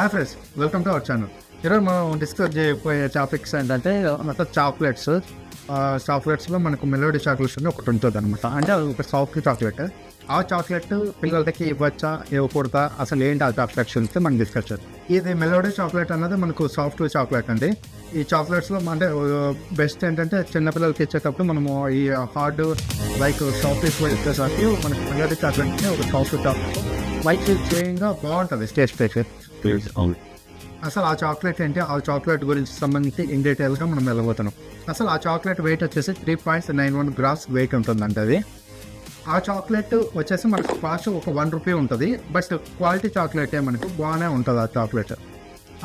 Hi friends, welcome to our channel. ఈరోజు మనం discuss చేయబోయే టాపిక్స్ ఏంటంటే మొత్తం చాక్లెట్స్లో మనకు మెలోడీ చాక్లెట్స్ అని ఒకటి ఉంటుంది అనమాట. అంటే అది ఒక సాఫ్ట్ చాక్లెట్. ఆ చాక్లెట్ పిల్లలకి ఇవ్వచ్చా ఇవ్వకూడదా, అసలు ఏంటి ఆ చాక్లెట్స్ మనం డిస్కస్ చేద్దాం. ఇది మెలోడీ చాక్లెట్ అన్నది మనకు సాఫ్ట్ చాక్లెట్ అండి. ఈ చాక్లెట్స్లో అంటే బెస్ట్ ఏంటంటే చిన్నపిల్లలకి ఇచ్చేటప్పుడు మనము ఈ హార్డ్ లైక్ సాఫ్ట్ ఇచ్చేసరికి మనకు మెలోడీ చాక్లెట్ ఒక సాఫ్ట్ చాక్లెట్ వైట్ చేయంగా బాగుంటుంది టేస్ట్ ప్లేస్. అసలు ఆ చాక్లెట్ ఏంటి, ఆ చాక్లెట్ గురించి సంబంధించి ఇన్ డీటెయిల్గా మనం వెళ్ళబోతున్నాం. అసలు ఆ చాక్లెట్ వెయిట్ వచ్చేసి 3.91 గ్రామ్స్ వెయిట్ ఉంటుందంట. అది ఆ చాక్లెట్ వచ్చేసి మనకు కాస్ట్ ఒక ₹1 ఉంటుంది. బట్ క్వాలిటీ చాక్లెటే మనకు బాగానే ఉంటుంది ఆ చాక్లెట్.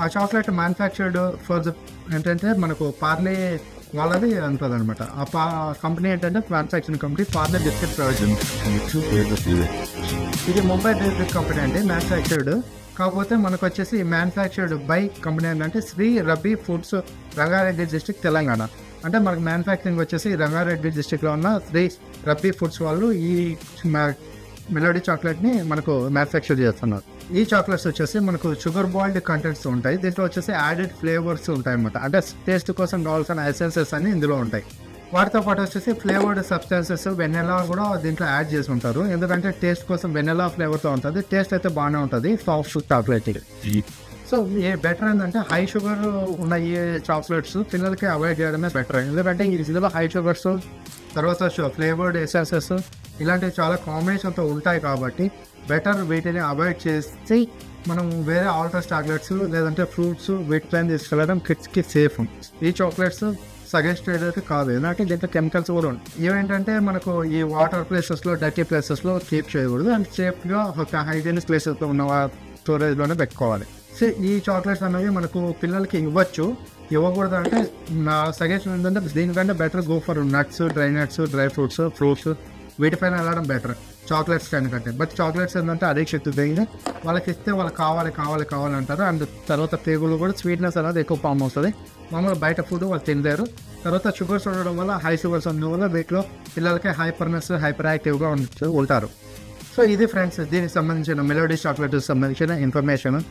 ఆ చాక్లెట్ మ్యానుఫ్యాక్చర్డ్ ఫర్ ఏంటంటే మనకు పార్లే వాళ్ళది ఉంటుంది అనమాట. ఆ కంపెనీ ఏంటంటే manufacturing company Parle biscuit private. ఇది ముంబై బేస్డ్ కంపెనీ అండి, మ్యానుఫ్యాక్చర్డ్. కాకపోతే మనకు వచ్చేసి మ్యానుఫ్యాక్చర్డ్ బై కంపెనీ ఏంటంటే శ్రీ రబ్బీ ఫుడ్స్, రంగారెడ్డి డిస్ట్రిక్ట్, తెలంగాణ. అంటే మనకు మ్యానుఫ్యాక్చరింగ్ వచ్చేసి రంగారెడ్డి డిస్ట్రిక్ట్లో ఉన్న శ్రీ రబ్బీ ఫుడ్స్ వాళ్ళు ఈ మెలోడీ చాక్లెట్ని మనకు మ్యానుఫ్యాక్చర్ చేస్తున్నారు. ఈ చాక్లెట్స్ వచ్చేసి మనకు షుగర్ బాయిల్డ్ కంటెంట్స్ ఉంటాయి. దీంట్లో వచ్చేసి యాడెడ్ ఫ్లేవర్స్ ఉంటాయి అన్నమాట. అంటే టేస్ట్ కోసం కావాల్సిన ఎసెన్సెస్ అన్ని ఇందులో ఉంటాయి. వాటితో పాటు వచ్చేసి ఫ్లేవర్డ్ సబ్స్టాన్సెస్ వెన్నెలా కూడా దీంట్లో యాడ్ చేసి ఉంటారు. ఎందుకంటే టేస్ట్ కోసం వెన్నెలా ఫ్లేవర్తో ఉంటుంది. టేస్ట్ అయితే బాగానే ఉంటుంది సాఫ్ట్ చాక్లెట్. సో ఏ బెటర్ ఏంటంటే హై షుగర్ ఉన్న ఈ చాక్లెట్స్ పిల్లలకి అవాయిడ్ చేయడమే బెటర్. ఎందుకంటే ఇందులో హై షుగర్స్, తర్వాత ఫ్లేవర్డ్ ఎసెన్సెస్ ఇలాంటివి చాలా కాంబినేషన్తో ఉంటాయి కాబట్టి బెటర్ వీటిని అవాయిడ్ చేసి మనం వేరే ఆల్టర్ చాక్లెట్స్ లేదంటే ఫ్రూట్స్ వీటిపైన తీసుకెళ్ళడం కిడ్స్కి సేఫ్. ఈ చాక్లెట్స్ సజెస్టెడ్ అయితే కాదు, ఎందుకంటే దీంట్లో కెమికల్స్ కూడా ఉంటాయి. ఇవేంటంటే మనకు ఈ వాటర్ ప్లేసెస్లో, డర్టీ ప్లేసెస్లో కీప్ చేయకూడదు. అండ్ సేఫ్గా ఒక హైజీనిక్ ప్లేసెస్లో ఉన్న స్టోరేజ్లోనే పెట్టుకోవాలి. సో ఈ చాక్లెట్స్ అనేవి మనకు పిల్లలకి ఇవ్వచ్చు. ఇవ్వకూడదు అంటే నా సజెషన్ ఏంటంటే దీనికంటే better go for nuts, dry fruits వీటిపైన వెళ్ళడం బెటర్ చాక్లెట్స్ కంటే. బట్ చాక్లెట్స్ ఏంటంటే అడిక్షన్ పెరిగింది, వాళ్ళకి ఇస్తే వాళ్ళకి కావాలి అంటారు. అండ్ తర్వాత పేగులు కూడా స్వీట్నెస్ అనేది ఎక్కువ ఫామ్ అవుతుంది. మామూలుగా బయట ఫుడ్ వాళ్ళు తినలేరు. తర్వాత షుగర్స్ ఉండడం వల్ల, హై షుగర్స్ ఉండడం వల్ల వీటిలో పిల్లలకి హైపర్ యాక్టివ్గా ఉంటారు. సో ఇది ఫ్రెండ్స్, దీనికి సంబంధించిన మెలోడీ చాక్లెట్కి సంబంధించిన ఇన్ఫర్మేషన్.